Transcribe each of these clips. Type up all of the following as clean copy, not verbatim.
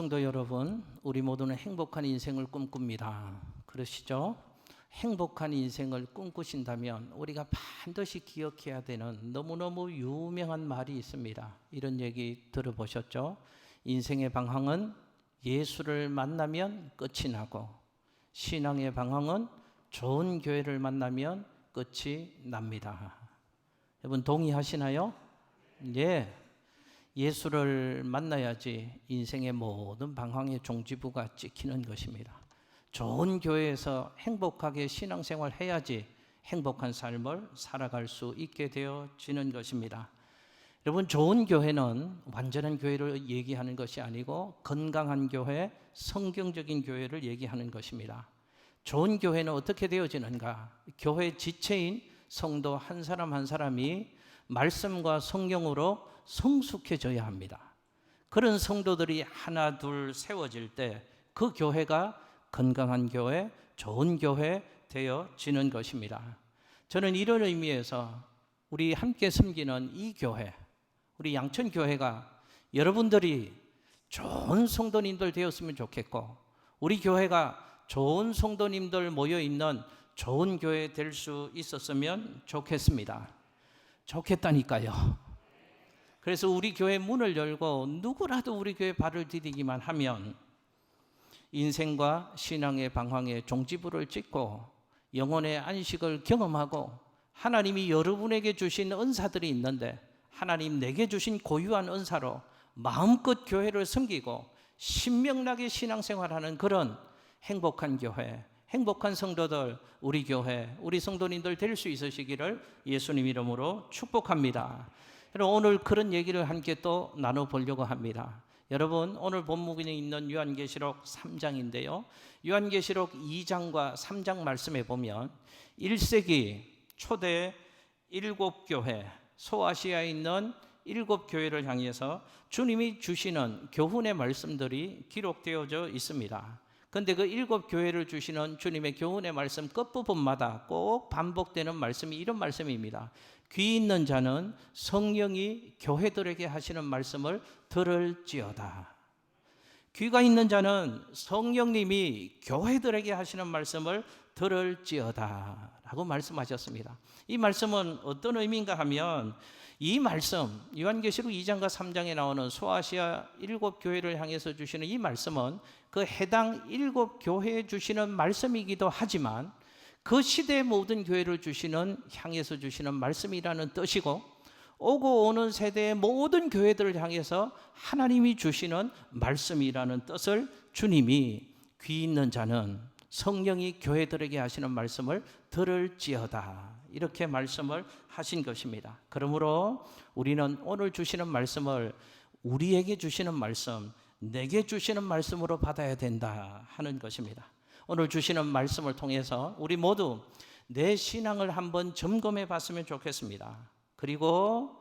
성도 여러분, 우리 모두는 행복한 인생을 꿈꿉니다. 그러시죠? 행복한 인생을 꿈꾸신다면 우리가 반드시 기억해야 되는 너무너무 유명한 말이 있습니다. 이런 얘기 들어보셨죠? 인생의 방향은 예수를 만나면 끝이 나고, 신앙의 방향은 좋은 교회를 만나면 끝이 납니다. 여러분 동의하시나요? 예. 예수를 만나야지 인생의 모든 방향의 종지부가 찍히는 것입니다. 좋은 교회에서 행복하게 신앙생활 해야지 행복한 삶을 살아갈 수 있게 되어지는 것입니다. 여러분, 좋은 교회는 완전한 교회를 얘기하는 것이 아니고 건강한 교회, 성경적인 교회를 얘기하는 것입니다. 좋은 교회는 어떻게 되어지는가? 교회 지체인 성도 한 사람 한 사람이 말씀과 성경으로 성숙해져야 합니다. 그런 성도들이 하나 둘 세워질 때 그 교회가 건강한 교회, 좋은 교회 되어지는 것입니다. 저는 이런 의미에서 우리 함께 섬기는 이 교회, 우리 양천교회가 여러분들이 좋은 성도님들 되었으면 좋겠고, 우리 교회가 좋은 성도님들 모여있는 좋은 교회 될 수 있었으면 좋겠습니다. 좋겠다니까요. 그래서 우리 교회 문을 열고 누구라도 우리 교회 발을 디디기만 하면 인생과 신앙의 방향의 종지부를 찍고 영혼의 안식을 경험하고, 하나님이 여러분에게 주신 은사들이 있는데 하나님 내게 주신 고유한 은사로 마음껏 교회를 섬기고 신명나게 신앙생활하는 그런 행복한 교회, 행복한 성도들, 우리 교회, 우리 성도님들 될 수 있으시기를 예수님 이름으로 축복합니다. 여러분, 오늘 그런 얘기를 함께 또 나눠보려고 합니다. 여러분, 오늘 본문에 있는 요한계시록 3장인데요. 요한계시록 2장과 3장 말씀에 보면 1세기 초대 7교회, 소아시아에 있는 7교회를 향해서 주님이 주시는 교훈의 말씀들이 기록되어져 있습니다. 그런데 그 7교회를 주시는 주님의 교훈의 말씀 끝부분마다 꼭 반복되는 말씀이 이런 말씀입니다. 귀 있는 자는 성령이 교회들에게 하시는 말씀을 들을지어다. 귀가 있는 자는 성령님이 교회들에게 하시는 말씀을 들을지어다 라고 말씀하셨습니다. 이 말씀은 어떤 의미인가 하면, 이 말씀, 요한계시록 2장과 3장에 나오는 소아시아 7교회를 향해서 주시는 이 말씀은 그 해당 7교회에 주시는 말씀이기도 하지만 그 시대의 모든 교회를 향해서 주시는 말씀이라는 뜻이고, 오고 오는 세대의 모든 교회들을 향해서 하나님이 주시는 말씀이라는 뜻을 주님이 귀 있는 자는 성령이 교회들에게 하시는 말씀을 들을지어다 이렇게 말씀을 하신 것입니다. 그러므로 우리는 오늘 주시는 말씀을 우리에게 주시는 말씀, 내게 주시는 말씀으로 받아야 된다 하는 것입니다. 오늘 주시는 말씀을 통해서 우리 모두 내 신앙을 한번 점검해 봤으면 좋겠습니다. 그리고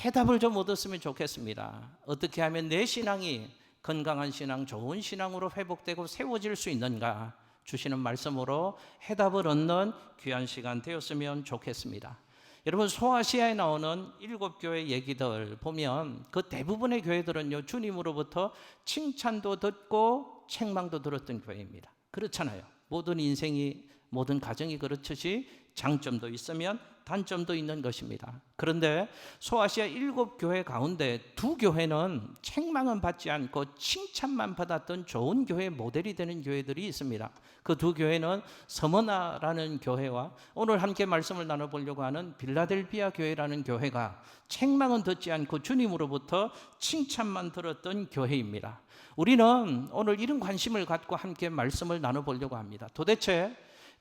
해답을 좀 얻었으면 좋겠습니다. 어떻게 하면 내 신앙이 건강한 신앙, 좋은 신앙으로 회복되고 세워질 수 있는가? 주시는 말씀으로 해답을 얻는 귀한 시간 되었으면 좋겠습니다. 여러분, 소아시아에 나오는 7교회 얘기들 보면 그 대부분의 교회들은요, 주님으로부터 칭찬도 듣고 책망도 들었던 교회입니다. 그렇잖아요. 모든 인생이, 모든 가정이 그렇듯이 장점도 있으면 단점도 있는 것입니다. 그런데 소아시아 7교회 가운데 2교회는 책망은 받지 않고 칭찬만 받았던 좋은 교회 모델이 되는 교회들이 있습니다. 그 2교회는 서머나라는 교회와 오늘 함께 말씀을 나눠보려고 하는 빌라델비아 교회라는 교회가 책망은 듣지 않고 주님으로부터 칭찬만 들었던 교회입니다. 우리는 오늘 이런 관심을 갖고 함께 말씀을 나눠보려고 합니다. 도대체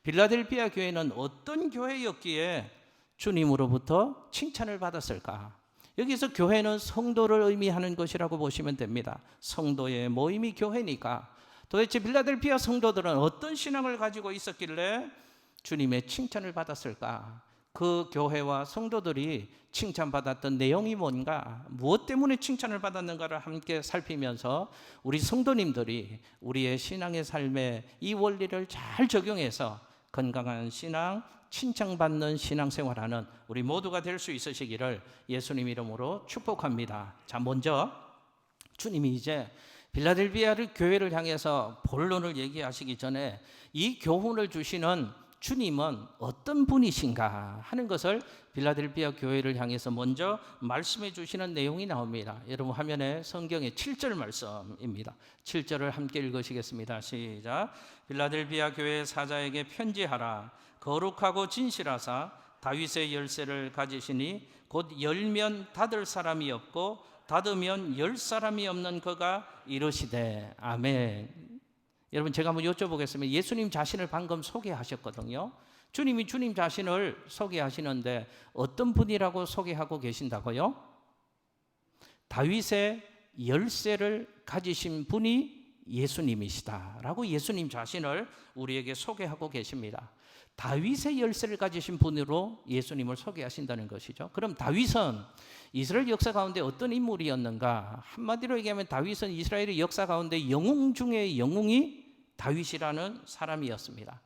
빌라델비아 교회는 어떤 교회였기에 주님으로부터 칭찬을 받았을까? 여기서 교회는 성도를 의미하는 것이라고 보시면 됩니다. 성도의 모임이 교회니까 도대체 빌라델비아 성도들은 어떤 신앙을 가지고 있었길래 주님의 칭찬을 받았을까? 그 교회와 성도들이 칭찬받았던 내용이 뭔가, 무엇 때문에 칭찬을 받았는가를 함께 살피면서 우리 성도님들이 우리의 신앙의 삶에 이 원리를 잘 적용해서 건강한 신앙, 칭찬받는 신앙생활하는 우리 모두가 될 수 있으시기를 예수님 이름으로 축복합니다. 자, 먼저 주님이 이제 빌라델비아를 교회를 향해서 본론을 얘기하시기 전에 이 교훈을 주시는 주님은 어떤 분이신가 하는 것을 빌라델비아 교회를 향해서 먼저 말씀해 주시는 내용이 나옵니다. 여러분 화면에 성경의 7절 말씀입니다. 7절을 함께 읽으시겠습니다. 시작. 빌라델비아 교회 사자에게 편지하라. 거룩하고 진실하사 다윗의 열쇠를 가지시니 곧 열면 닫을 사람이 없고 닫으면 열 사람이 없는 그가 이르시되 아멘. 여러분 제가 한번 여쭤보겠습니다. 예수님 자신을 방금 소개하셨거든요. 주님이 주님 자신을 소개하시는데 어떤 분이라고 소개하고 계신다고요? 다윗의 열쇠를 가지신 분이 예수님이시다라고 예수님 자신을 우리에게 소개하고 계십니다. 다윗의 열쇠를 가지신 분으로 예수님을 소개하신다는 것이죠. 그럼 다윗은 이스라엘 역사 가운데 어떤 인물이었는가? 한마디로 얘기하면 다윗은 이스라엘의 역사 가운데 영웅 중에 영웅이 다윗이라는 사람이었습니다.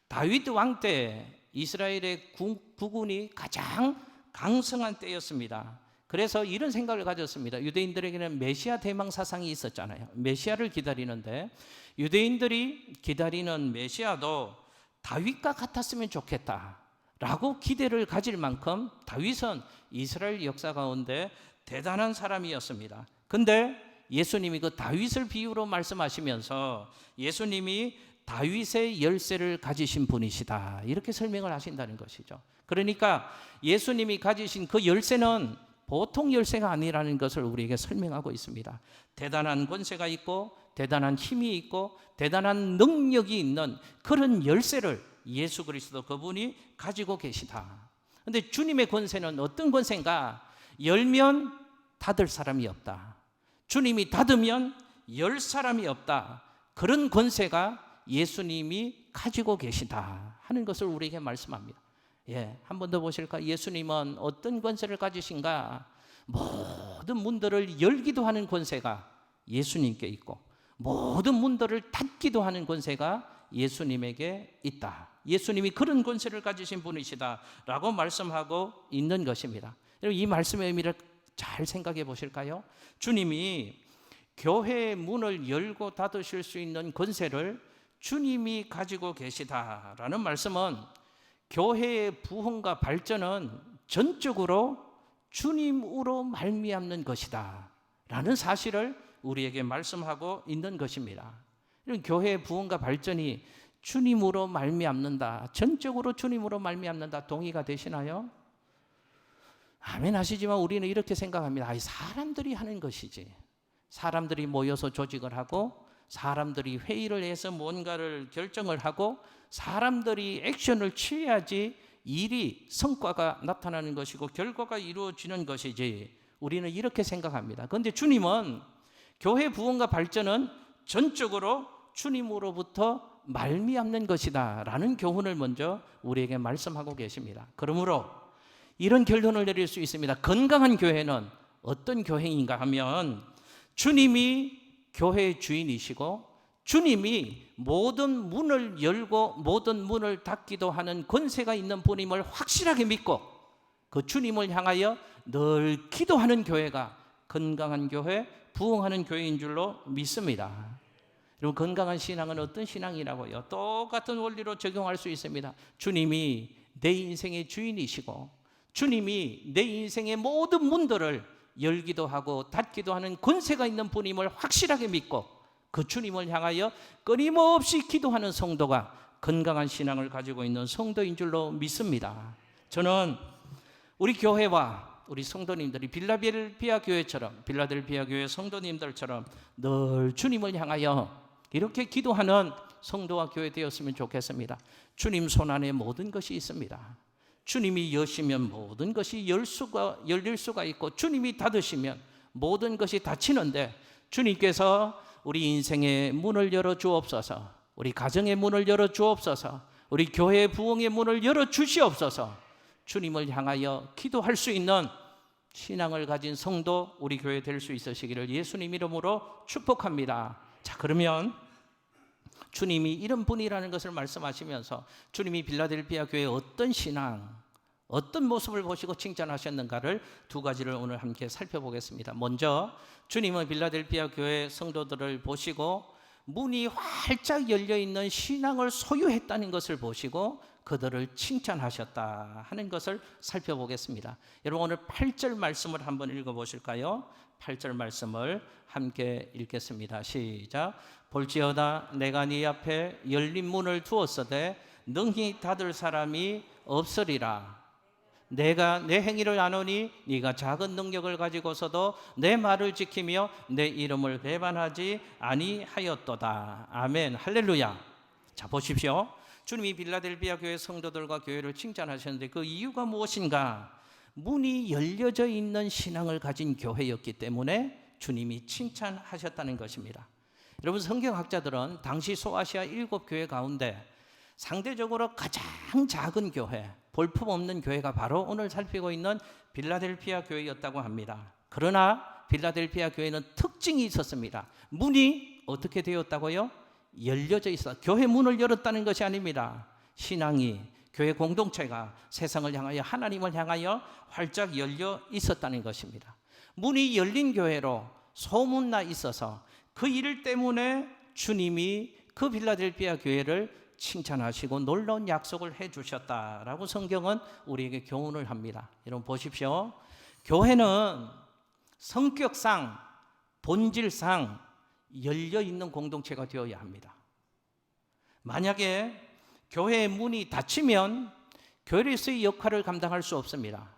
다윗 왕 때 이스라엘의 국군이 가장 강성한 때였습니다. 그래서 이런 생각을 가졌습니다. 유대인들에게는 메시아 대망 사상이 있었잖아요. 메시아를 기다리는데 유대인들이 기다리는 메시아도 다윗과 같았으면 좋겠다라고 기대를 가질 만큼 다윗은 이스라엘 역사 가운데 대단한 사람이었습니다. 근데 예수님이 그 다윗을 비유로 말씀하시면서 예수님이 다윗의 열쇠를 가지신 분이시다 이렇게 설명을 하신다는 것이죠. 그러니까 예수님이 가지신 그 열쇠는 보통 열쇠가 아니라는 것을 우리에게 설명하고 있습니다. 대단한 권세가 있고 대단한 힘이 있고 대단한 능력이 있는 그런 열쇠를 예수 그리스도 그분이 가지고 계시다. 그런데 주님의 권세는 어떤 권세인가? 열면 닫을 사람이 없다. 주님이 닫으면 열 사람이 없다. 그런 권세가 예수님이 가지고 계시다 하는 것을 우리에게 말씀합니다. 한 번 더 보실까? 예수님은 어떤 권세를 가지신가? 모든 문들을 열기도 하는 권세가 예수님께 있고 모든 문들을 닫기도 하는 권세가 예수님에게 있다. 예수님이 그런 권세를 가지신 분이시다라고 말씀하고 있는 것입니다. 여러분 이 말씀의 의미를 잘 생각해 보실까요? 주님이 교회의 문을 열고 닫으실 수 있는 권세를 주님이 가지고 계시다라는 말씀은 교회의 부흥과 발전은 전적으로 주님으로 말미암는 것이다 라는 사실을 우리에게 말씀하고 있는 것입니다. 이런 교회의 부흥과 발전이 주님으로 말미암는다, 전적으로 주님으로 말미암는다, 동의가 되시나요? 아멘 하시지만 우리는 이렇게 생각합니다. 사람들이 하는 것이지. 사람들이 모여서 조직을 하고 사람들이 회의를 해서 뭔가를 결정을 하고 사람들이 액션을 취해야지 일이 성과가 나타나는 것이고 결과가 이루어지는 것이지. 우리는 이렇게 생각합니다. 그런데 주님은 교회 부흥과 발전은 전적으로 주님으로부터 말미암는 것이다 라는 교훈을 먼저 우리에게 말씀하고 계십니다. 그러므로 이런 결론을 내릴 수 있습니다. 건강한 교회는 어떤 교회인가 하면 주님이 교회의 주인이시고 주님이 모든 문을 열고 모든 문을 닫기도 하는 권세가 있는 분임을 확실하게 믿고 그 주님을 향하여 늘 기도하는 교회가 건강한 교회, 부흥하는 교회인 줄로 믿습니다. 여러분 건강한 신앙은 어떤 신앙이라고요? 똑같은 원리로 적용할 수 있습니다. 주님이 내 인생의 주인이시고 주님이 내 인생의 모든 문들을 열기도 하고 닫기도 하는 권세가 있는 분임을 확실하게 믿고 그 주님을 향하여 끊임없이 기도하는 성도가 건강한 신앙을 가지고 있는 성도인 줄로 믿습니다. 저는 우리 교회와 우리 성도님들이 빌라델비아 교회처럼 빌라델비아 교회 성도님들처럼 늘 주님을 향하여 이렇게 기도하는 성도와 교회 되었으면 좋겠습니다. 주님 손안에 모든 것이 있습니다. 주님이 여시면 모든 것이 열릴 수가 있고 주님이 닫으시면 모든 것이 닫히는데 주님께서 우리 인생의 문을 열어 주옵소서, 우리 가정의 문을 열어 주옵소서, 우리 교회의 부흥의 문을 열어 주시옵소서. 주님을 향하여 기도할 수 있는 신앙을 가진 성도 우리 교회 될 수 있으시기를 예수님 이름으로 축복합니다. 자, 그러면 주님이 이런 분이라는 것을 말씀하시면서 주님이 빌라델비아 교회에 어떤 신앙, 어떤 모습을 보시고 칭찬하셨는가를 두 가지를 오늘 함께 살펴보겠습니다. 먼저 주님은 빌라델피아 교회 성도들을 보시고 문이 활짝 열려있는 신앙을 소유했다는 것을 보시고 그들을 칭찬하셨다 하는 것을 살펴보겠습니다. 여러분 오늘 8절 말씀을 한번 읽어보실까요? 8절 말씀을 함께 읽겠습니다. 시작. 볼지어다 내가 네 앞에 열린 문을 두었으되 능히 닫을 사람이 없으리라. 내가 내 행위를 아노니 네가 작은 능력을 가지고서도 내 말을 지키며 내 이름을 배반하지 아니하였도다. 아멘. 할렐루야. 자 보십시오. 주님이 빌라델피아 교회 성도들과 교회를 칭찬하셨는데 그 이유가 무엇인가? 문이 열려져 있는 신앙을 가진 교회였기 때문에 주님이 칭찬하셨다는 것입니다. 여러분 성경학자들은 당시 소아시아 7교회 가운데 상대적으로 가장 작은 교회, 볼품없는 교회가 바로 오늘 살피고 있는 빌라델피아 교회였다고 합니다. 그러나 빌라델피아 교회는 특징이 있었습니다. 문이 어떻게 되었다고요? 열려져 있어. 교회 문을 열었다는 것이 아닙니다. 신앙이, 교회 공동체가 세상을 향하여 하나님을 향하여 활짝 열려 있었다는 것입니다. 문이 열린 교회로 소문나 있어서 그 일 때문에 주님이 그 빌라델피아 교회를 칭찬하시고 놀라운 약속을 해주셨다라고 성경은 우리에게 교훈을 합니다. 여러분 보십시오. 교회는 성격상, 본질상 열려있는 공동체가 되어야 합니다. 만약에 교회의 문이 닫히면 교회에서의 역할을 감당할 수 없습니다.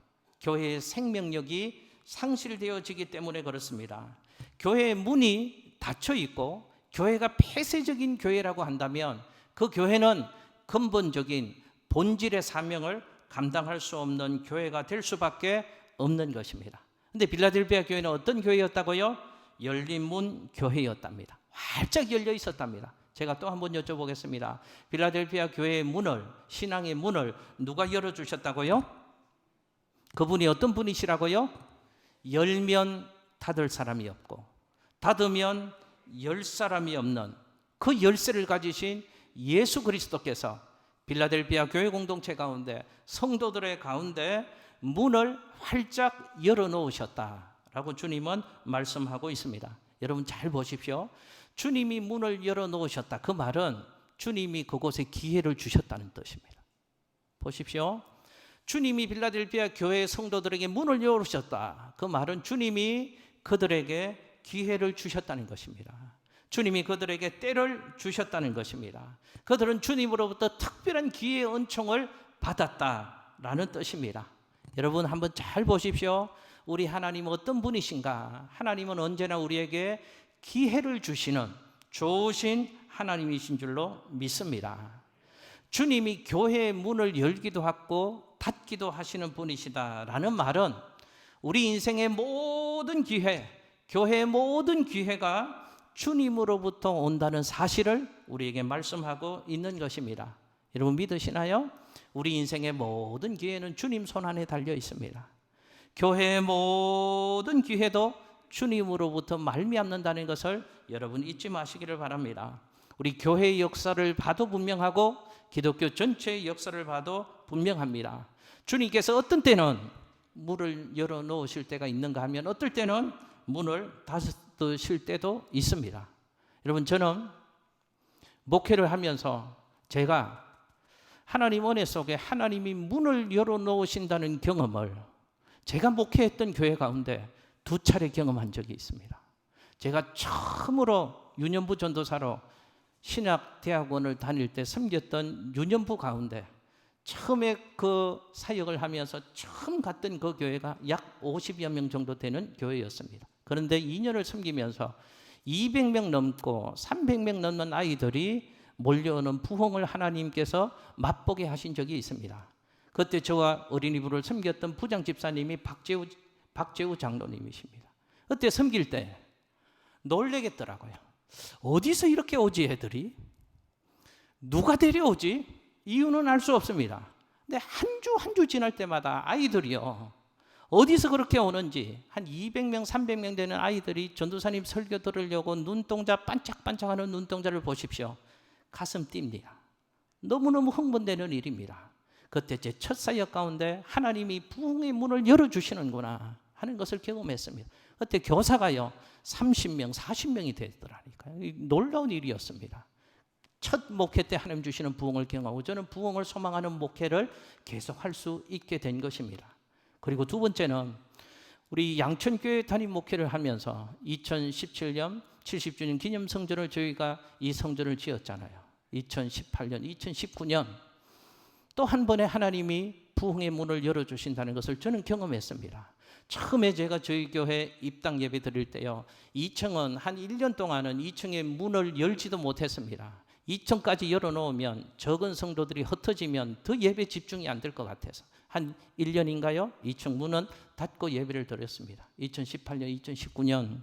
교회의 생명력이 상실되어지기 때문에 그렇습니다. 교회의 문이 닫혀 있고 교회가 폐쇄적인 교회라고 한다면 그 교회는 근본적인 본질의 사명을 감당할 수 없는 교회가 될 수밖에 없는 것입니다. 그런데 빌라델피아 교회는 어떤 교회였다고요? 열린 문 교회였답니다. 활짝 열려 있었답니다. 제가 또 한번 여쭤보겠습니다. 빌라델피아 교회의 문을, 신앙의 문을 누가 열어주셨다고요? 그분이 어떤 분이시라고요? 열면 닫을 사람이 없고 닫으면 열 사람이 없는 그 열쇠를 가지신 예수 그리스도께서 빌라델피아 교회 공동체 가운데 성도들의 가운데 문을 활짝 열어놓으셨다라고 주님은 말씀하고 있습니다. 여러분 잘 보십시오. 주님이 문을 열어놓으셨다. 그 말은 주님이 그곳에 기회를 주셨다는 뜻입니다. 보십시오. 주님이 빌라델피아 교회 성도들에게 문을 열어주셨다. 그 말은 주님이 그들에게 기회를 주셨다는 것입니다. 주님이 그들에게 때를 주셨다는 것입니다. 그들은 주님으로부터 특별한 기회의 은총을 받았다라는 뜻입니다. 여러분 한번 잘 보십시오. 우리 하나님은 어떤 분이신가? 하나님은 언제나 우리에게 기회를 주시는 좋으신 하나님이신 줄로 믿습니다. 주님이 교회의 문을 열기도 하고 닫기도 하시는 분이시다라는 말은 우리 인생의 모든 기회, 교회의 모든 기회가 주님으로부터 온다는 사실을 우리에게 말씀하고 있는 것입니다. 여러분 믿으시나요? 우리 인생의 모든 기회는 주님 손안에 달려 있습니다. 교회의 모든 기회도 주님으로부터 말미암는다는 것을 여러분 잊지 마시기를 바랍니다. 우리 교회의 역사를 봐도 분명하고 기독교 전체의 역사를 봐도 분명합니다. 주님께서 어떤 때는 문을 열어놓으실 때가 있는가 하면 어떨 때는 문을 닫으실 때도 있습니다. 여러분 저는 목회를 하면서 제가 하나님 은혜 속에 하나님이 문을 열어놓으신다는 경험을 제가 목회했던 교회 가운데 2차례 경험한 적이 있습니다. 제가 처음으로 유년부 전도사로 신학대학원을 다닐 때 섬겼던 유년부 가운데 처음에 그 사역을 하면서 처음 갔던 그 교회가 약 50여 명 정도 되는 교회였습니다. 그런데 2년을 섬기면서 200명 넘고 300명 넘는 아이들이 몰려오는 부흥을 하나님께서 맛보게 하신 적이 있습니다. 그때 저와 어린이부를 섬겼던 부장 집사님이 박재우 장로님이십니다. 그때 섬길 때 놀래겠더라고요. 어디서 이렇게 오지 애들이? 누가 데려오지? 이유는 알 수 없습니다. 근데 한 주 한 주 지날 때마다 아이들이요. 어디서 그렇게 오는지 한 200명, 300명 되는 아이들이 전도사님 설교 들으려고 눈동자 반짝반짝하는 눈동자를 보십시오. 가슴 뜁니다. 너무너무 흥분되는 일입니다. 그때 제 첫 사역 가운데 하나님이 부흥의 문을 열어주시는구나 하는 것을 경험했습니다. 그때 교사가요 30명, 40명이 되더라니까요. 놀라운 일이었습니다. 첫 목회 때 하나님 주시는 부흥을 경험하고 저는 부흥을 소망하는 목회를 계속할 수 있게 된 것입니다. 그리고 두 번째는 우리 양천교회 담임 목회를 하면서 2017년 70주년 기념 성전을 저희가 이 성전을 지었잖아요. 2018년, 2019년 또 한 번에 하나님이 부흥의 문을 열어주신다는 것을 저는 경험했습니다. 처음에 제가 저희 교회 입당 예배 드릴 때요 2층은 한 1년 동안은 2층의 문을 열지도 못했습니다. 2층까지 열어놓으면 적은 성도들이 흩어지면 더 예배 집중이 안 될 것 같아서 한 1년인가요? 2층 문은 닫고 예배를 드렸습니다. 2018년, 2019년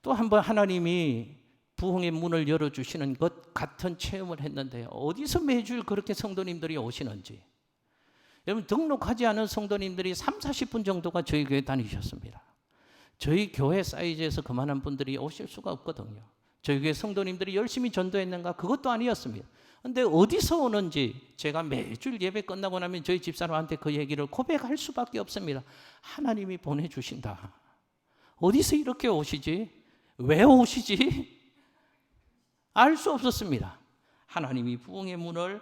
또 한 번 하나님이 부흥의 문을 열어주시는 것 같은 체험을 했는데요. 어디서 매주 그렇게 성도님들이 오시는지. 여러분 등록하지 않은 성도님들이 3, 40분 정도가 저희 교회 다니셨습니다. 저희 교회 사이즈에서 그만한 분들이 오실 수가 없거든요. 저희 교회 성도님들이 열심히 전도했는가? 그것도 아니었습니다. 그런데 어디서 오는지 제가 매주 예배 끝나고 나면 저희 집사람한테 그 얘기를 고백할 수밖에 없습니다. 하나님이 보내주신다. 어디서 이렇게 오시지? 왜 오시지? 알 수 없었습니다. 하나님이 부흥의 문을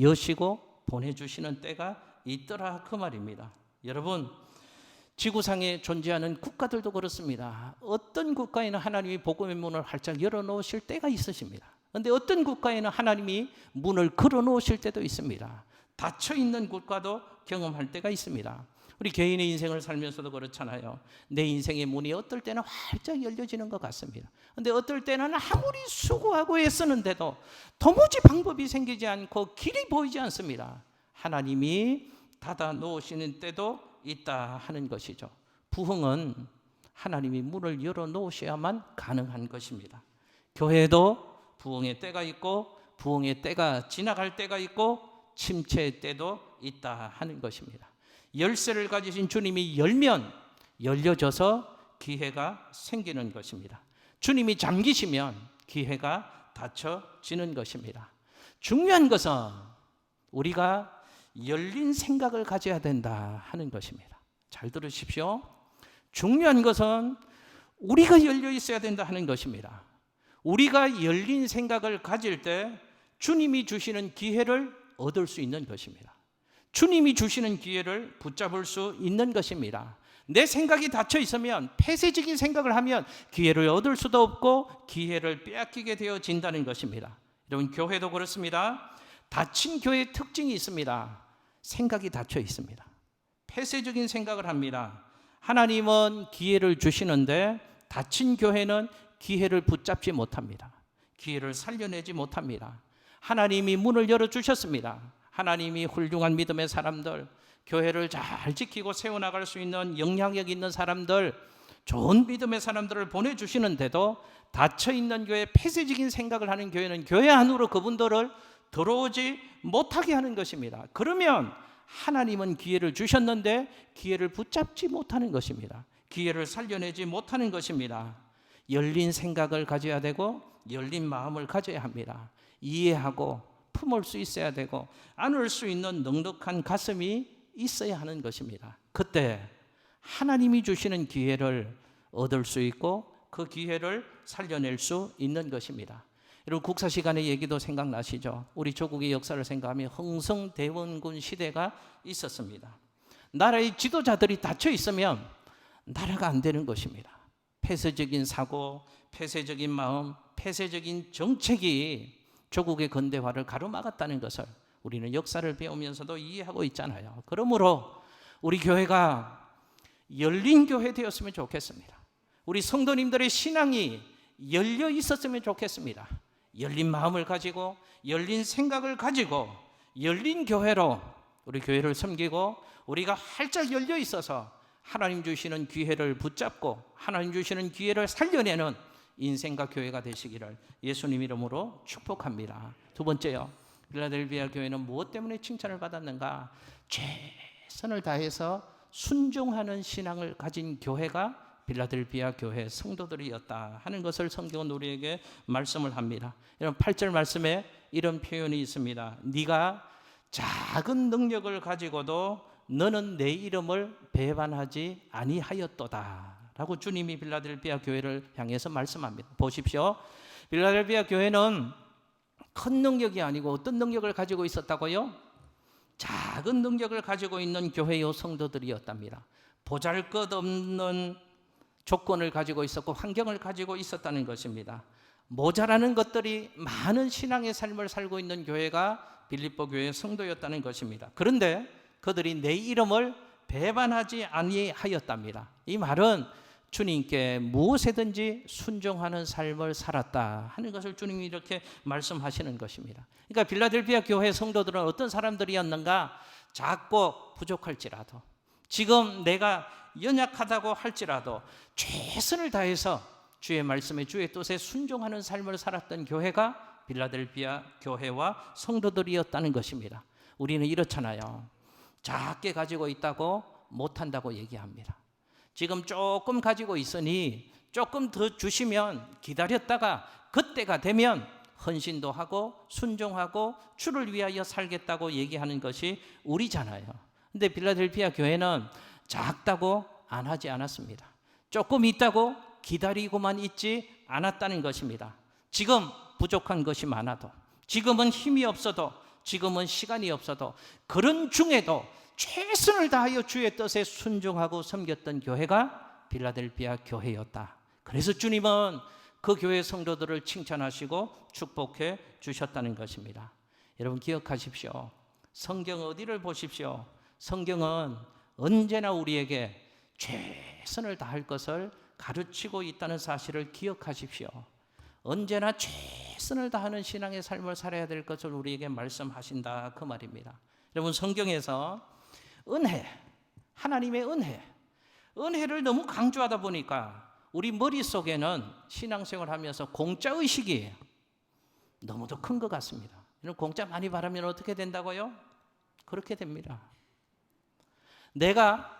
여시고 보내주시는 때가 있더라 그 말입니다. 여러분 지구상에 존재하는 국가들도 그렇습니다. 어떤 국가에는 하나님이 복음의 문을 활짝 열어놓으실 때가 있으십니다. 그런데 어떤 국가에는 하나님이 문을 걸어놓으실 때도 있습니다. 닫혀있는 국가도 경험할 때가 있습니다. 우리 개인의 인생을 살면서도 그렇잖아요. 내 인생의 문이 어떨 때는 활짝 열려지는 것 같습니다. 그런데 어떨 때는 아무리 수고하고 애쓰는데도 도무지 방법이 생기지 않고 길이 보이지 않습니다. 하나님이 닫아 놓으시는 때도 있다 하는 것이죠. 부흥은 하나님이 문을 열어 놓으셔야만 가능한 것입니다. 교회도 부흥의 때가 있고 부흥의 때가 지나갈 때가 있고 침체의 때도 있다 하는 것입니다. 열쇠를 가지신 주님이 열면 열려져서 기회가 생기는 것입니다. 주님이 잠기시면 기회가 닫혀지는 것입니다. 중요한 것은 우리가 열린 생각을 가져야 된다 하는 것입니다. 잘 들으십시오. 중요한 것은 우리가 열려 있어야 된다 하는 것입니다. 우리가 열린 생각을 가질 때 주님이 주시는 기회를 얻을 수 있는 것입니다. 주님이 주시는 기회를 붙잡을 수 있는 것입니다. 내 생각이 닫혀 있으면 폐쇄적인 생각을 하면 기회를 얻을 수도 없고 기회를 빼앗기게 되어진다는 것입니다. 여러분 교회도 그렇습니다. 닫힌 교회의 특징이 있습니다. 생각이 닫혀 있습니다. 폐쇄적인 생각을 합니다. 하나님은 기회를 주시는데 닫힌 교회는 기회를 붙잡지 못합니다. 기회를 살려내지 못합니다. 하나님이 문을 열어주셨습니다. 하나님이 훌륭한 믿음의 사람들, 교회를 잘 지키고 세워나갈 수 있는 영향력 있는 사람들, 좋은 믿음의 사람들을 보내주시는데도 닫혀있는 교회, 폐쇄적인 생각을 하는 교회는 교회 안으로 그분들을 들어오지 못하게 하는 것입니다. 그러면 하나님은 기회를 주셨는데 기회를 붙잡지 못하는 것입니다. 기회를 살려내지 못하는 것입니다. 열린 생각을 가져야 되고 열린 마음을 가져야 합니다. 이해하고 품을 수 있어야 되고 안을 수 있는 넉넉한 가슴이 있어야 하는 것입니다. 그때 하나님이 주시는 기회를 얻을 수 있고 그 기회를 살려낼 수 있는 것입니다. 여러분 국사 시간의 얘기도 생각나시죠? 우리 조국의 역사를 생각하면 흥성대원군 시대가 있었습니다. 나라의 지도자들이 닫혀 있으면 나라가 안 되는 것입니다. 폐쇄적인 사고, 폐쇄적인 마음, 폐쇄적인 정책이 조국의 근대화를 가로막았다는 것을 우리는 역사를 배우면서도 이해하고 있잖아요. 그러므로 우리 교회가 열린 교회 되었으면 좋겠습니다. 우리 성도님들의 신앙이 열려 있었으면 좋겠습니다. 열린 마음을 가지고 열린 생각을 가지고 열린 교회로 우리 교회를 섬기고 우리가 활짝 열려 있어서 하나님 주시는 기회를 붙잡고 하나님 주시는 기회를 살려내는 인생과 교회가 되시기를 예수님 이름으로 축복합니다. 두 번째요. 필라델피아 교회는 무엇 때문에 칭찬을 받았는가? 최선을 다해서 순종하는 신앙을 가진 교회가 필라델피아 교회 성도들이었다 하는 것을 성경은 우리에게 말씀을 합니다. 여러분 8절 말씀에 이런 표현이 있습니다. 네가 작은 능력을 가지고도 너는 내 이름을 배반하지 아니하였도다 라고 주님이 빌라델비아 교회를 향해서 말씀합니다. 보십시오. 빌라델비아 교회는 큰 능력이 아니고 어떤 능력을 가지고 있었다고요? 작은 능력을 가지고 있는 교회요 성도들이었답니다. 보잘것없는 조건을 가지고 있었고 환경을 가지고 있었다는 것입니다. 모자라는 것들이 많은 신앙의 삶을 살고 있는 교회가 빌립보 교회의 성도였다는 것입니다. 그런데 그들이 내 이름을 배반하지 아니하였답니다. 이 말은 주님께 무엇에든지 순종하는 삶을 살았다 하는 것을 주님이 이렇게 말씀하시는 것입니다. 그러니까 빌라델비아 교회 성도들은 어떤 사람들이었는가? 작고 부족할지라도, 지금 내가 연약하다고 할지라도 최선을 다해서 주의 말씀에 주의 뜻에 순종하는 삶을 살았던 교회가 빌라델비아 교회와 성도들이었다는 것입니다. 우리는 이렇잖아요. 작게 가지고 있다고 못한다고 얘기합니다. 지금 조금 가지고 있으니 조금 더 주시면 기다렸다가 그때가 되면 헌신도 하고 순종하고 주를 위하여 살겠다고 얘기하는 것이 우리잖아요. 근데 빌라델비아 교회는 작다고 안 하지 않았습니다. 조금 있다고 기다리고만 있지 않았다는 것입니다. 지금 부족한 것이 많아도, 지금은 힘이 없어도, 지금은 시간이 없어도, 그런 중에도 최선을 다하여 주의 뜻에 순종하고 섬겼던 교회가 빌라델비아 교회였다. 그래서 주님은 그 교회 성도들을 칭찬하시고 축복해 주셨다는 것입니다. 여러분 기억하십시오. 성경 어디를 보십시오. 성경은 언제나 우리에게 최선을 다할 것을 가르치고 있다는 사실을 기억하십시오. 언제나 최선을 다하는 신앙의 삶을 살아야 될 것을 우리에게 말씀하신다 그 말입니다. 여러분 성경에서 은혜, 하나님의 은혜를 너무 강조하다 보니까 우리 머릿속에는 신앙생활 하면서 공짜의식이 너무도 큰 것 같습니다. 공짜 많이 바라면 어떻게 된다고요? 그렇게 됩니다. 내가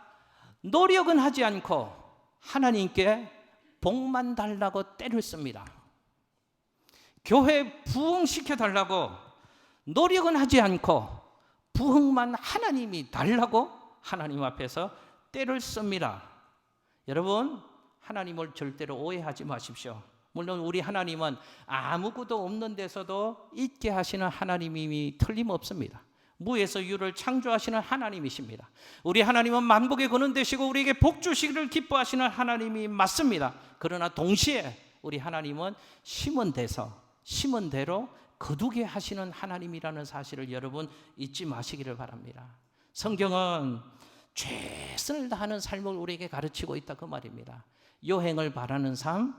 노력은 하지 않고 하나님께 복만 달라고 때를 씁니다. 교회 부흥시켜 달라고 노력은 하지 않고 부흥만 하나님이 달라고 하나님 앞에서 때를 씁니다. 여러분 하나님을 절대로 오해하지 마십시오. 물론 우리 하나님은 아무것도 없는 데서도 있게 하시는 하나님이 틀림없습니다. 무에서 유를 창조하시는 하나님이십니다. 우리 하나님은 만복에 거는 되시고 우리에게 복 주시기를 기뻐하시는 하나님이 맞습니다. 그러나 동시에 우리 하나님은 심은 데서 심은 대로 거두게 하시는 하나님이라는 사실을 여러분 잊지 마시기를 바랍니다. 성경은 최선을 다하는 삶을 우리에게 가르치고 있다 그 말입니다. 여행을 바라는 삶,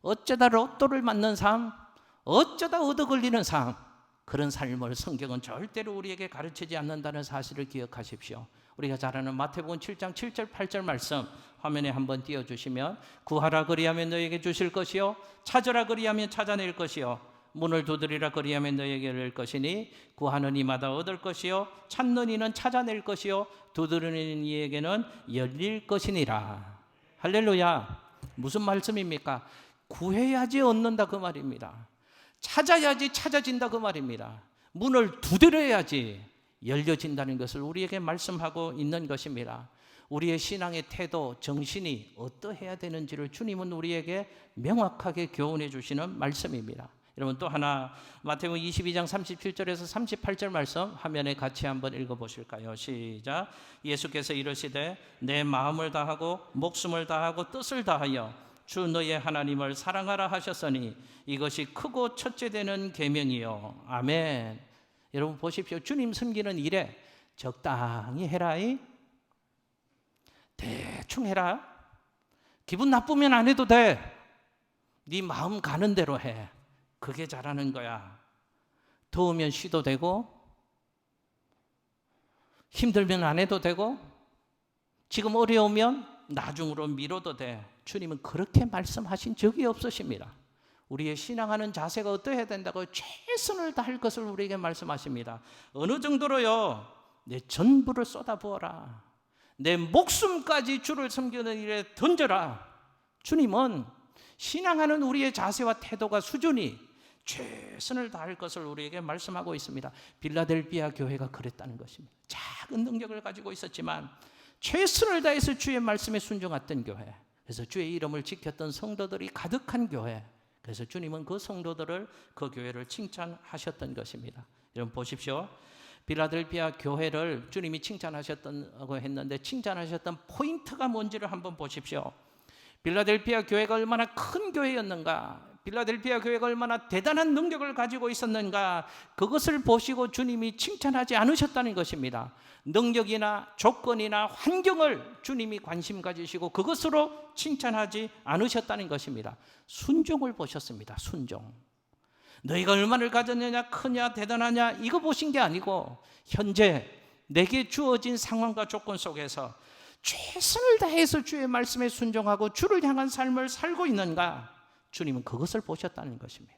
어쩌다 로또를 맞는 삶, 어쩌다 얻어 걸리는 삶, 그런 삶을 성경은 절대로 우리에게 가르치지 않는다는 사실을 기억하십시오. 우리가 잘 아는 마태복음 7장 7절 8절 말씀 화면에 한번 띄워주시면, 구하라 그리하면 너에게 주실 것이요 찾으라 그리하면 찾아낼 것이요 문을 두드리라 그리하면 너에게 열릴 것이니 구하는 이마다 얻을 것이요 찾는 이는 찾아낼 것이요 두드리는 이에게는 열릴 것이니라. 할렐루야. 무슨 말씀입니까? 구해야지 얻는다 그 말입니다. 찾아야지 찾아진다 그 말입니다. 문을 두드려야지 열려진다는 것을 우리에게 말씀하고 있는 것입니다. 우리의 신앙의 태도, 정신이 어떠해야 되는지를 주님은 우리에게 명확하게 교훈해 주시는 말씀입니다. 여러분 또 하나 마태복음 22장 37절에서 38절 말씀 화면에 같이 한번 읽어보실까요? 시작. 예수께서 이르시되 내 마음을 다하고 목숨을 다하고 뜻을 다하여 주 너의 하나님을 사랑하라 하셨으니 이것이 크고 첫째 되는 계명이요. 아멘. 여러분 보십시오. 주님 섬기는 일에 적당히 해라이, 대충 해라. 기분 나쁘면 안 해도 돼. 네 마음 가는 대로 해. 그게 잘하는 거야. 더우면 쉬도 되고 힘들면 안 해도 되고 지금 어려우면 나중으로 미뤄도 돼. 주님은 그렇게 말씀하신 적이 없으십니다. 우리의 신앙하는 자세가 어떠해야 된다고 최선을 다할 것을 우리에게 말씀하십니다. 어느 정도로요? 내 전부를 쏟아부어라. 내 목숨까지 주를 섬기는 일에 던져라. 주님은 신앙하는 우리의 자세와 태도가 수준이 최선을 다할 것을 우리에게 말씀하고 있습니다. 빌라델비아 교회가 그랬다는 것입니다. 작은 능력을 가지고 있었지만 최선을 다해서 주의 말씀에 순종했던 교회, 그래서 주의 이름을 지켰던 성도들이 가득한 교회, 그래서 주님은 그 성도들을, 그 교회를 칭찬하셨던 것입니다. 여러분 보십시오. 빌라델비아 교회를 주님이 칭찬하셨다고 했는데 칭찬하셨던 포인트가 뭔지를 한번 보십시오. 빌라델비아 교회가 얼마나 큰 교회였는가, 빌라델비아 교회가 얼마나 대단한 능력을 가지고 있었는가, 그것을 보시고 주님이 칭찬하지 않으셨다는 것입니다. 능력이나 조건이나 환경을 주님이 관심 가지시고 그것으로 칭찬하지 않으셨다는 것입니다. 순종을 보셨습니다. 순종. 너희가 얼마를 가졌느냐, 크냐, 대단하냐, 이거 보신 게 아니고 현재 내게 주어진 상황과 조건 속에서 최선을 다해서 주의 말씀에 순종하고 주를 향한 삶을 살고 있는가, 주님은 그것을 보셨다는 것입니다.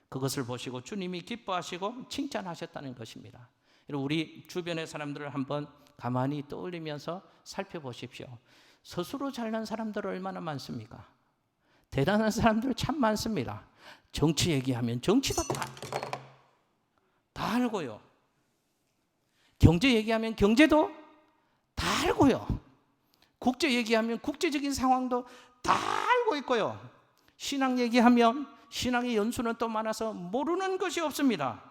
그것을 보시고 주님이 기뻐하시고 칭찬하셨다는 것입니다. 우리 주변의 사람들을 한번 가만히 떠올리면서 살펴보십시오. 스스로 잘난 사람들 얼마나 많습니까? 대단한 사람들 참 많습니다. 정치 얘기하면 정치도 다 알고요. 경제 얘기하면 경제도 다 알고요. 국제 얘기하면 국제적인 상황도 다 알고 있고요. 신앙 얘기하면 신앙의 연수는 또 많아서 모르는 것이 없습니다.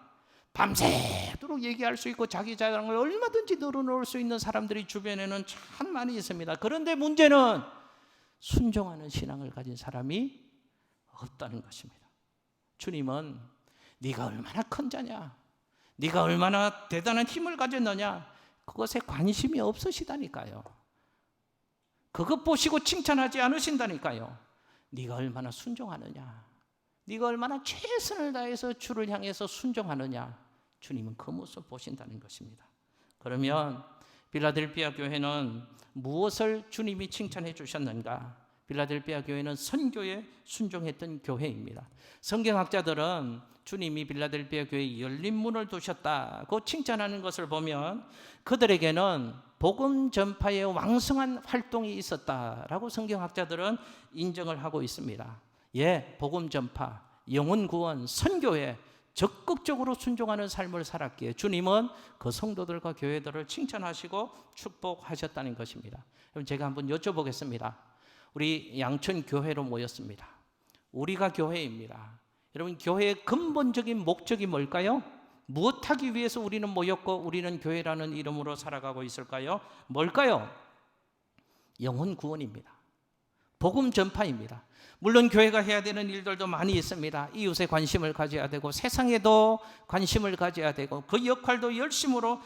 밤새도록 얘기할 수 있고 자기 자랑을 얼마든지 늘어놓을 수 있는 사람들이 주변에는 참 많이 있습니다. 그런데 문제는 순종하는 신앙을 가진 사람이 없다는 것입니다. 주님은 네가 얼마나 큰 자냐, 네가 얼마나 대단한 힘을 가졌느냐, 그것에 관심이 없으시다니까요. 그것 보시고 칭찬하지 않으신다니까요. 네가 얼마나 순종하느냐, 네가 얼마나 최선을 다해서 주를 향해서 순종하느냐, 주님은 그 모습 보신다는 것입니다. 그러면 빌라델비아 교회는 무엇을 주님이 칭찬해 주셨는가? 빌라델비아 교회는 선교에 순종했던 교회입니다. 성경학자들은 주님이 빌라델비아 교회에 열린 문을 두셨다고 칭찬하는 것을 보면 그들에게는 복음 전파의 왕성한 활동이 있었다라고 성경학자들은 인정을 하고 있습니다. 예, 복음 전파, 영혼 구원, 선교에 적극적으로 순종하는 삶을 살았기에 주님은 그 성도들과 교회들을 칭찬하시고 축복하셨다는 것입니다. 그럼 제가 한번 여쭤보겠습니다. 우리 양천 교회로 모였습니다. 우리가 교회입니다. 여러분, 교회의 근본적인 목적이 뭘까요? 무엇하기 위해서 우리는 모였고 우리는 교회라는 이름으로 살아가고 있을까요? 뭘까요? 영혼 구원입니다. 복음 전파입니다. 물론 교회가 해야 되는 일들도 많이 있습니다. 이웃에 관심을 가져야 되고 세상에도 관심을 가져야 되고 그 역할도 열심으로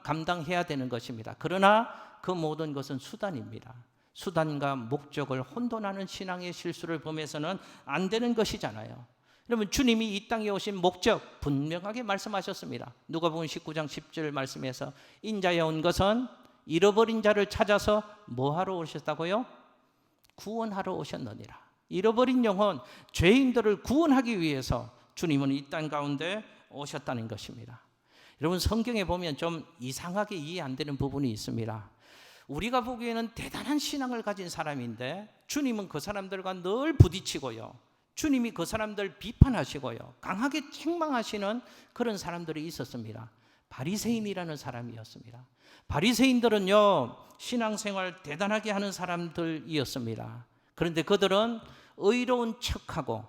감당해야 되는 것입니다. 그러나 그 모든 것은 수단입니다. 수단과 목적을 혼돈하는 신앙의 실수를 범해서는 안 되는 것이잖아요. 여러분, 주님이 이 땅에 오신 목적 분명하게 말씀하셨습니다. 누가복음 19장 10절 말씀에서 인자에 온 것은 잃어버린 자를 찾아서 뭐하러 오셨다고요? 구원하러 오셨느니라. 잃어버린 영혼, 죄인들을 구원하기 위해서 주님은 이 땅 가운데 오셨다는 것입니다. 여러분, 성경에 보면 좀 이상하게 이해 안 되는 부분이 있습니다. 우리가 보기에는 대단한 신앙을 가진 사람인데 주님은 그 사람들과 늘 부딪히고요, 주님이 그 사람들 비판하시고요, 강하게 책망하시는 그런 사람들이 있었습니다. 바리새인이라는 사람이었습니다. 바리새인들은요, 신앙생활 대단하게 하는 사람들이었습니다. 그런데 그들은 의로운 척하고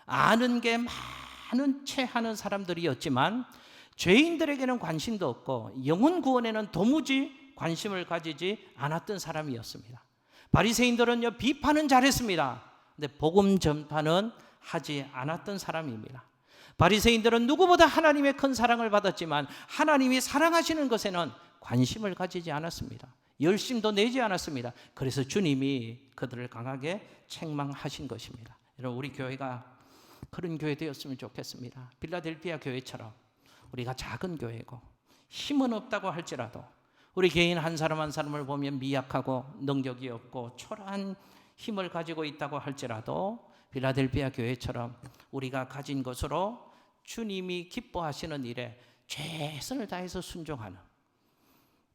아는 게 많은 채 하는 사람들이었지만 죄인들에게는 관심도 없고 영혼 구원에는 도무지 관심을 가지지 않았던 사람이었습니다. 바리새인들은요, 비판은 잘했습니다. 근데 복음 전파는 하지 않았던 사람입니다. 바리새인들은 누구보다 하나님의 큰 사랑을 받았지만 하나님이 사랑하시는 것에는 관심을 가지지 않았습니다. 열심도 내지 않았습니다. 그래서 주님이 그들을 강하게 책망하신 것입니다. 여러분, 우리 교회가 그런 교회 되었으면 좋겠습니다. 빌라델비아 교회처럼 우리가 작은 교회고 힘은 없다고 할지라도 우리 개인 한 사람 한 사람을 보면 미약하고 능력이 없고 초라한 힘을 가지고 있다고 할지라도 빌라델비아 교회처럼 우리가 가진 것으로 주님이 기뻐하시는 일에 최선을 다해서 순종하는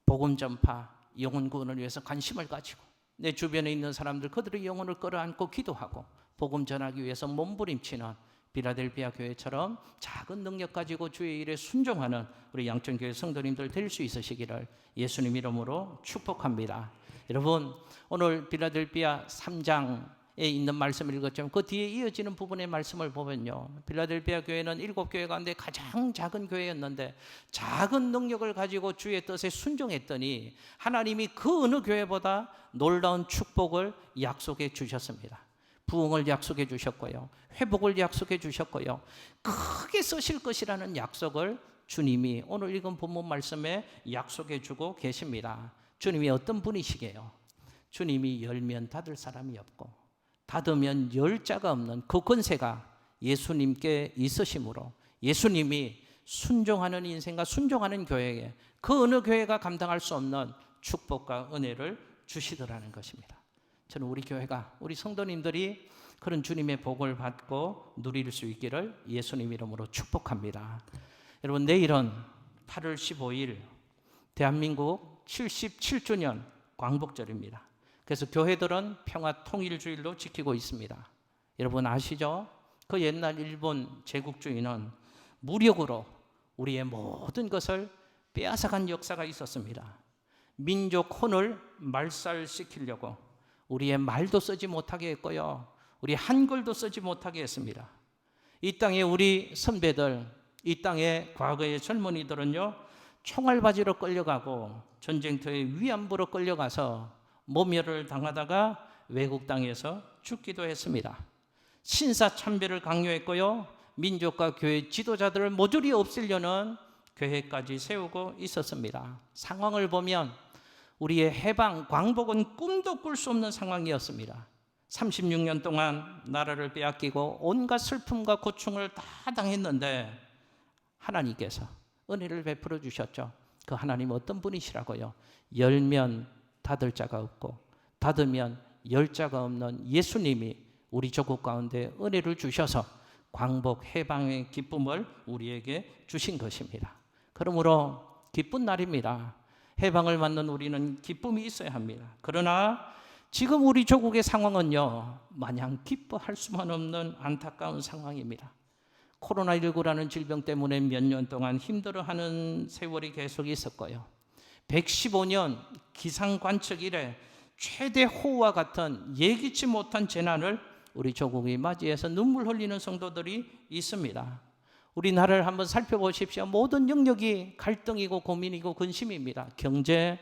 복음 전파, 영혼 구원을 위해서 관심을 가지고 내 주변에 있는 사람들 그들의 영혼을 끌어안고 기도하고 복음 전하기 위해서 몸부림치는 빌라델비아 교회처럼 작은 능력 가지고 주의 일에 순종하는 우리 양천교회 성도님들 될 수 있으시기를 예수님 이름으로 축복합니다. 여러분, 오늘 빌라델비아 3장에 있는 말씀을 읽었지만 그 뒤에 이어지는 부분의 말씀을 보면요, 빌라델비아 교회는 7교회 가운데 가장 작은 교회였는데 작은 능력을 가지고 주의 뜻에 순종했더니 하나님이 그 어느 교회보다 놀라운 축복을 약속해 주셨습니다. 부흥을 약속해 주셨고요, 회복을 약속해 주셨고요, 크게 쓰실 것이라는 약속을 주님이 오늘 읽은 본문 말씀에 약속해 주고 계십니다. 주님이 어떤 분이시게요? 주님이 열면 닫을 사람이 없고 닫으면 열 자가 없는 그 권세가 예수님께 있으심으로 예수님이 순종하는 인생과 순종하는 교회에 그 어느 교회가 감당할 수 없는 축복과 은혜를 주시더라는 것입니다. 저는 우리 교회가, 우리 성도님들이 그런 주님의 복을 받고 누릴 수 있기를 예수님 이름으로 축복합니다. 여러분, 내일은 8월 15일 대한민국 77주년 광복절입니다. 그래서 교회들은 평화통일주일로 지키고 있습니다. 여러분 아시죠? 그 옛날 일본 제국주의는 무력으로 우리의 모든 것을 빼앗아간 역사가 있었습니다. 민족 혼을 말살시키려고 우리의 말도 쓰지 못하게 했고요, 우리 한글도 쓰지 못하게 했습니다. 이 땅에 우리 선배들, 이 땅에 과거의 젊은이들은요, 총알바지로 끌려가고 전쟁터에 위안부로 끌려가서 모멸을 당하다가 외국 땅에서 죽기도 했습니다. 신사참배를 강요했고요, 민족과 교회 지도자들을 모조리 없애려는 계획까지 세우고 있었습니다. 상황을 보면 우리의 해방, 광복은 꿈도 꿀 수 없는 상황이었습니다. 36년 동안 나라를 빼앗기고 온갖 슬픔과 고충을 다 당했는데 하나님께서 은혜를 베풀어 주셨죠. 그 하나님 어떤 분이시라고요? 열면 닫을 자가 없고 닫으면 열 자가 없는 예수님이 우리 조국 가운데 은혜를 주셔서 광복 해방의 기쁨을 우리에게 주신 것입니다. 그러므로 기쁜 날입니다. 해방을 맞는 우리는 기쁨이 있어야 합니다. 그러나 지금 우리 조국의 상황은요, 마냥 기뻐할 수만 없는 안타까운 상황입니다. 코로나19라는 질병 때문에 몇 년 동안 힘들어하는 세월이 계속 있었고요, 115년 기상관측 이래 최대 호우와 같은 예기치 못한 재난을 우리 조국이 맞이해서 눈물 흘리는 성도들이 있습니다. 우리나라를 한번 살펴보십시오. 모든 영역이 갈등이고 고민이고 근심입니다. 경제,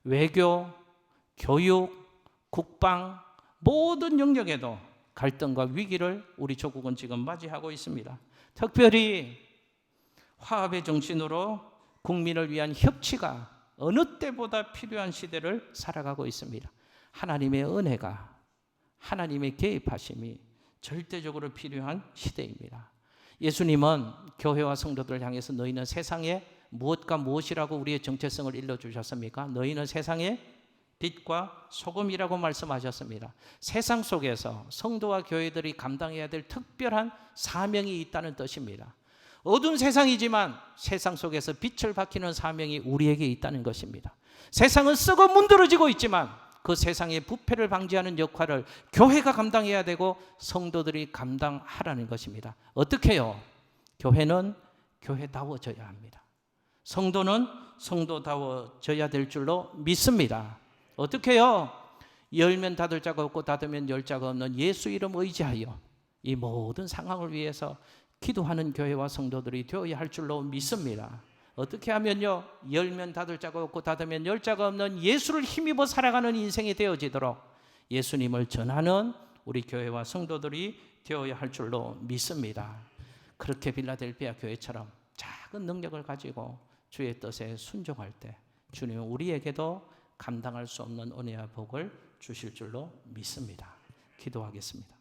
외교, 교육, 국방, 모든 영역에도 갈등과 위기를 우리 조국은 지금 맞이하고 있습니다. 특별히 화합의 정신으로 국민을 위한 협치가 어느 때보다 필요한 시대를 살아가고 있습니다. 하나님의 은혜가, 하나님의 개입하심이 절대적으로 필요한 시대입니다. 예수님은 교회와 성도들을 향해서 너희는 세상에 무엇과 무엇이라고 우리의 정체성을 일러주셨습니까? 너희는 세상의 빛과 소금이라고 말씀하셨습니다. 세상 속에서 성도와 교회들이 감당해야 될 특별한 사명이 있다는 뜻입니다. 어두운 세상이지만 세상 속에서 빛을 밝히는 사명이 우리에게 있다는 것입니다. 세상은 썩어 문드러지고 있지만 그 세상의 부패를 방지하는 역할을 교회가 감당해야 되고 성도들이 감당하라는 것입니다. 어떻게 해요? 교회는 교회다워져야 합니다. 성도는 성도다워져야 될 줄로 믿습니다. 어떻게 해요? 열면 닫을 자가 없고 닫으면 열 자가 없는 예수 이름 의지하여 이 모든 상황을 위해서 기도하는 교회와 성도들이 되어야 할 줄로 믿습니다. 어떻게 하면요, 열면 닫을 자가 없고 닫으면 열 자가 없는 예수를 힘입어 살아가는 인생이 되어지도록 예수님을 전하는 우리 교회와 성도들이 되어야 할 줄로 믿습니다. 그렇게 빌라델비아 교회처럼 작은 능력을 가지고 주의 뜻에 순종할 때 주님은 우리에게도 감당할 수 없는 은혜와 복을 주실 줄로 믿습니다. 기도하겠습니다.